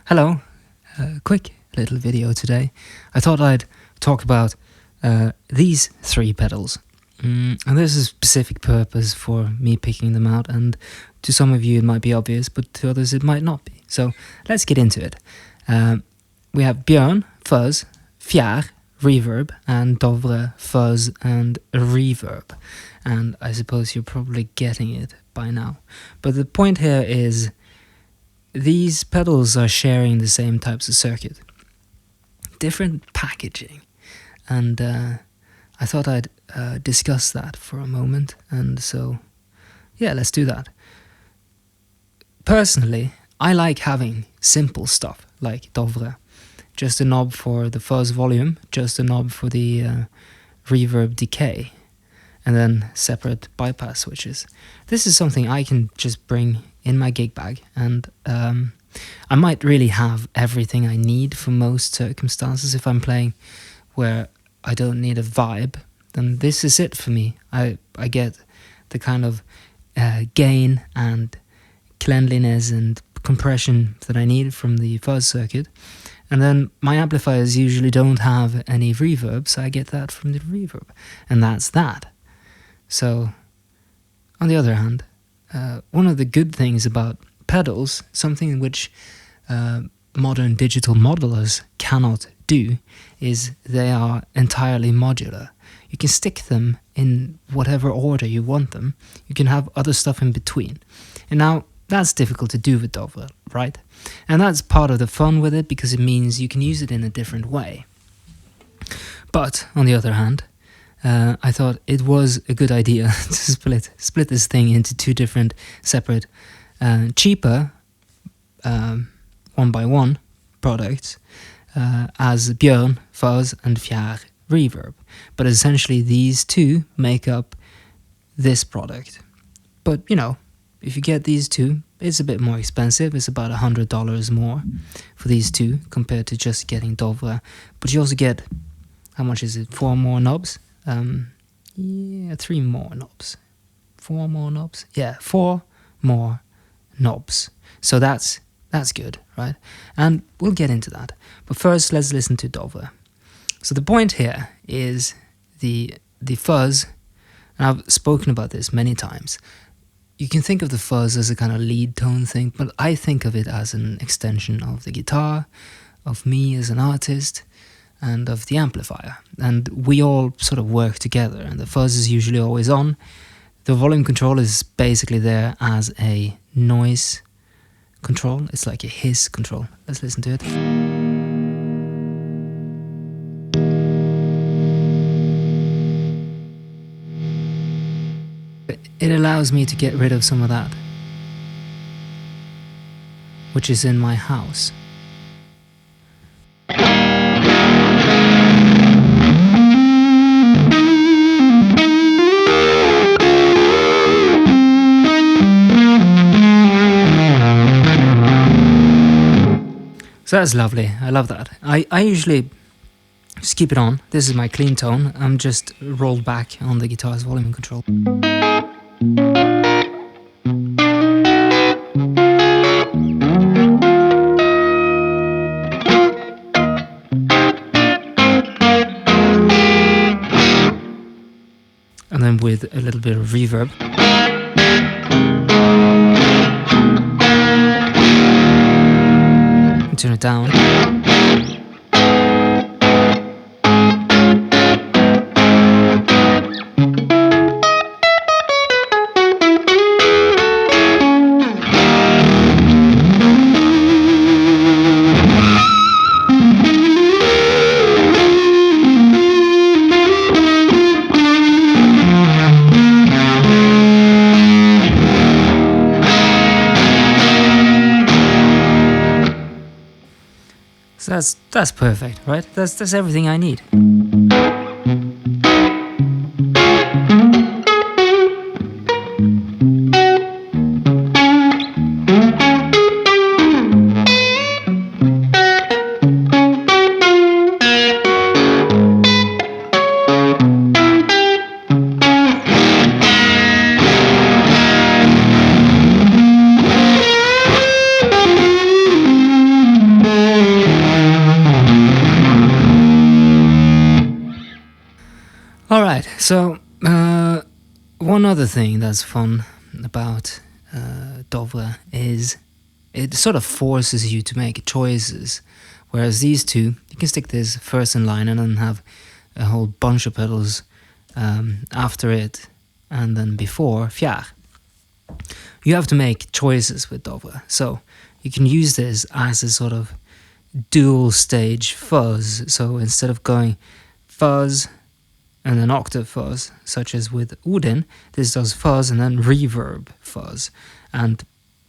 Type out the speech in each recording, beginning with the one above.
Hello, quick little video today. I thought I'd talk about these three pedals. And there's a specific purpose for me picking them out, and to some of you it might be obvious, but to others it might not be. So let's get into it. We have BJØRN, Fuzz, FJÄR, reverb, and DOVRE, fuzz, and reverb. And I suppose you're probably getting it by now. But the point here is these pedals are sharing the same types of circuit. Different packaging. And I thought I'd discuss that for a moment. And so, yeah, let's do that. Personally, I like having simple stuff like DOVRE. Just a knob for the fuzz volume, just a knob for the reverb decay, and then separate bypass switches. This is something I can just bring in my gig bag, and I might really have everything I need for most circumstances. If I'm playing where I don't need a vibe, then this is it for me. I get the kind of gain and cleanliness and compression that I need from the fuzz circuit. And then my amplifiers usually don't have any reverb, so I get that from the reverb. And that's that. So, on the other hand, one of the good things about pedals, something which modern digital modelers cannot do, is they are entirely modular. You can stick them in whatever order you want them. You can have other stuff in between. And now, that's difficult to do with DOVRE, right? And that's part of the fun with it, because it means you can use it in a different way. But, on the other hand, I thought it was a good idea to split this thing into two different separate, cheaper, one-by-one products, as BJØRN, Fuzz, and FJÄR reverb. But essentially these two make up this product. But, you know, if you get these two, it's a bit more expensive. It's about $100 more for these two compared to just getting DOVRE. But you also get, how much is it? 4 more knobs? Yeah, 3 more knobs. 4 more knobs? Yeah, 4 more knobs. So that's good, right? And we'll get into that. But first, let's listen to DOVRE. So the point here is the fuzz, and I've spoken about this many times. You can think of the fuzz as a kind of lead tone thing, but I think of it as an extension of the guitar, of me as an artist, and of the amplifier. And we all sort of work together, and the fuzz is usually always on. The volume control is basically there as a noise control. It's like a hiss control. Let's listen to it. It allows me to get rid of some of that, which is in my house. So that's lovely. I love that. I usually just keep it on. This is my clean tone. I'm just rolled back on the guitar's volume control. And then with a little bit of reverb. And turn it down. So that's perfect, right? That's everything I need. So, one other thing that's fun about DOVRE is it sort of forces you to make choices, whereas these two, you can stick this first in line and then have a whole bunch of pedals after it and then before FJÄR. You have to make choices with DOVRE, so you can use this as a sort of dual stage fuzz. So instead of going fuzz and then octave fuzz, such as with Odin, this does fuzz and then reverb fuzz, and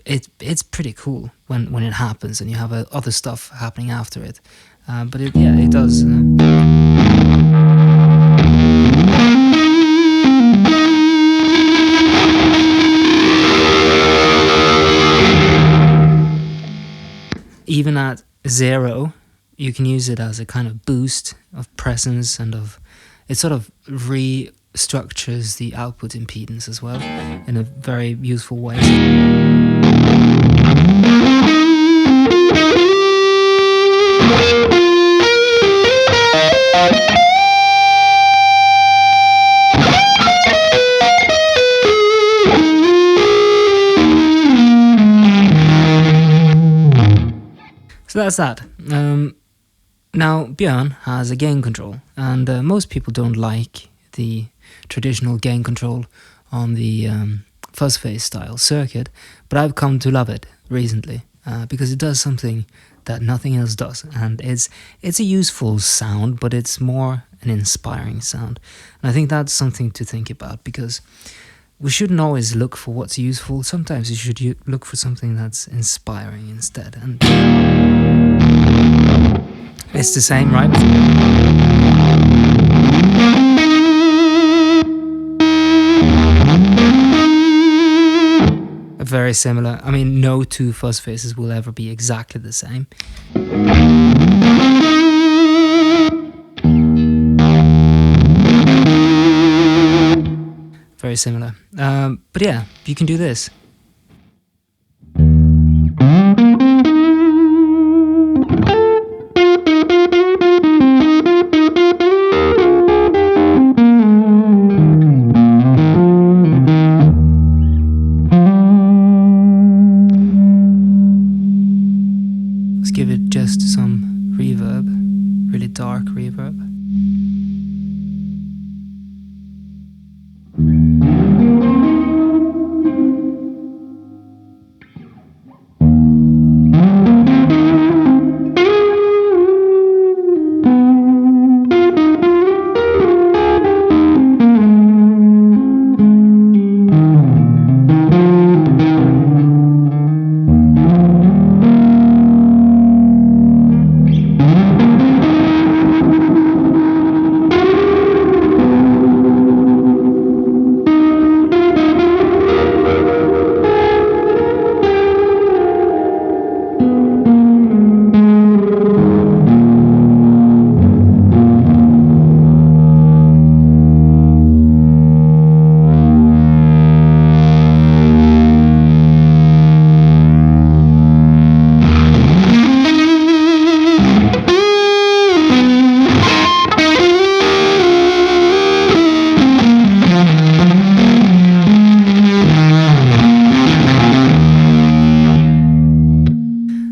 it's pretty cool when it happens and you have other stuff happening after it. But it does. Even at 0, you can use it as a kind of boost of presence and it sort of restructures the output impedance as well in a very useful way. So that's that. Now BJÖRN has a gain control, and most people don't like the traditional gain control on the fuzz phase style circuit, but I've come to love it recently because it does something that nothing else does, and it's a useful sound, but it's more an inspiring sound. And I think that's something to think about, because we shouldn't always look for what's useful. Sometimes you should look for something that's inspiring instead. And it's the same, right? Very similar. I mean, no two fuzz phases will ever be exactly the same. Very similar. But yeah, you can do this. Let's give it just some reverb, really dark reverb.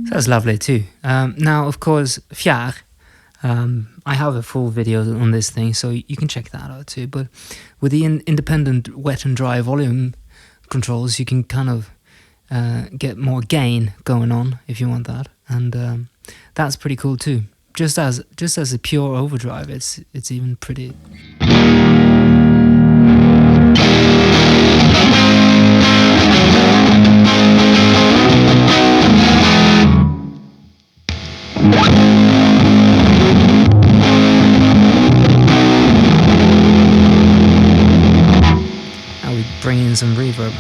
That's lovely too. Now, of course, FJÄR, I have a full video on this thing, so you can check that out too. But with the independent wet and dry volume controls, you can kind of get more gain going on if you want that, and that's pretty cool too. Just as a pure overdrive, it's even pretty. Now we bring in some reverb.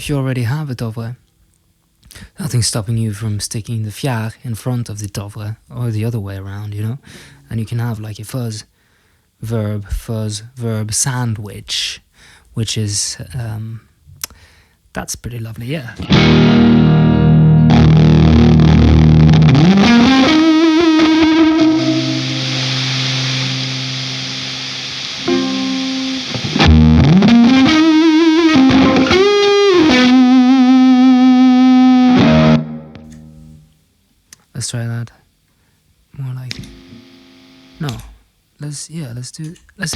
if you already have a DOVRE, nothing's stopping you from sticking the FJÄR in front of the DOVRE, or the other way around, you know? And you can have like a fuzz verb sandwich, which is, that's pretty lovely, yeah. Let's try that. More like, no. Let's do this.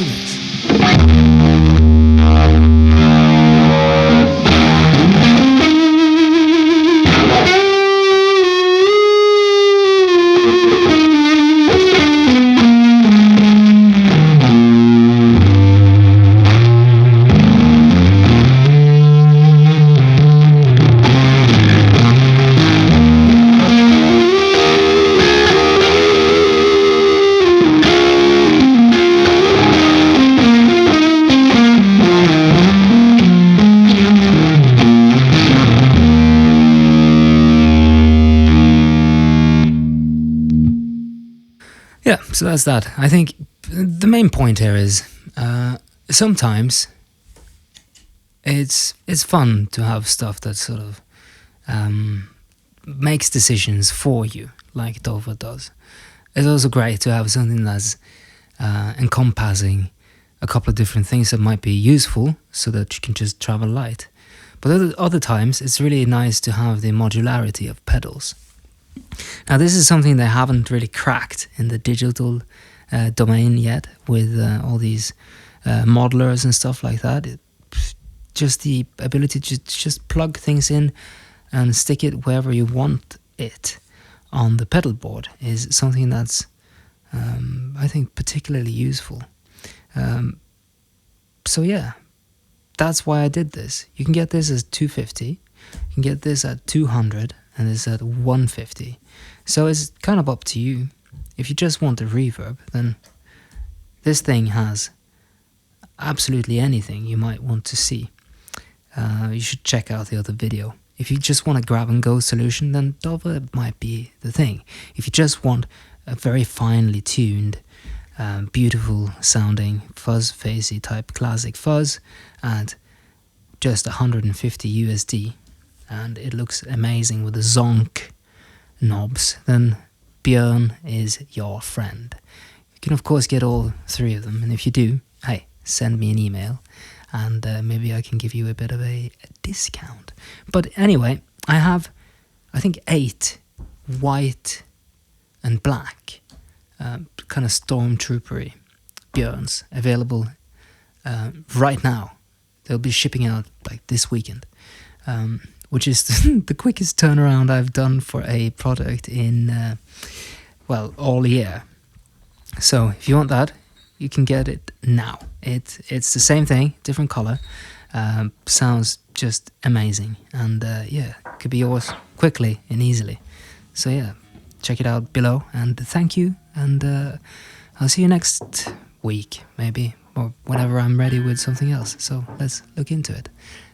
Yeah, so that's that. I think the main point here is sometimes it's fun to have stuff that sort of makes decisions for you, like Dova does. It's also great to have something that's encompassing a couple of different things that might be useful so that you can just travel light. But other times it's really nice to have the modularity of pedals. Now this is something they haven't really cracked in the digital domain yet, with all these modelers and stuff like that. Just the ability to just plug things in and stick it wherever you want it on the pedal board is something that's I think particularly useful. So yeah, that's why I did this. You can get this as 250, you can get this at 200, and this at 150. So it's kind of up to you. If you just want a reverb, then this thing has absolutely anything you might want to see. You should check out the other video. If you just want a grab and go solution, then Dova might be the thing. If you just want a very finely tuned, beautiful sounding fuzz phasey type classic fuzz at just 150 USD, and it looks amazing with the zonk knobs, then BJØRN is your friend. You can of course get all three of them, and if you do, hey, send me an email and maybe I can give you a bit of a discount. But anyway, I have, I think, 8 white and black kind of stormtroopery BJÖRNs available right now. They'll be shipping out like this weekend, which is the quickest turnaround I've done for a product in, well, all year. So if you want that, you can get it now. It's the same thing, different color. Sounds just amazing, and yeah, could be yours quickly and easily. So yeah, check it out below, and thank you, and I'll see you next week, maybe, or whenever I'm ready with something else. So let's look into it.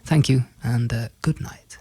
Thank you, and good night.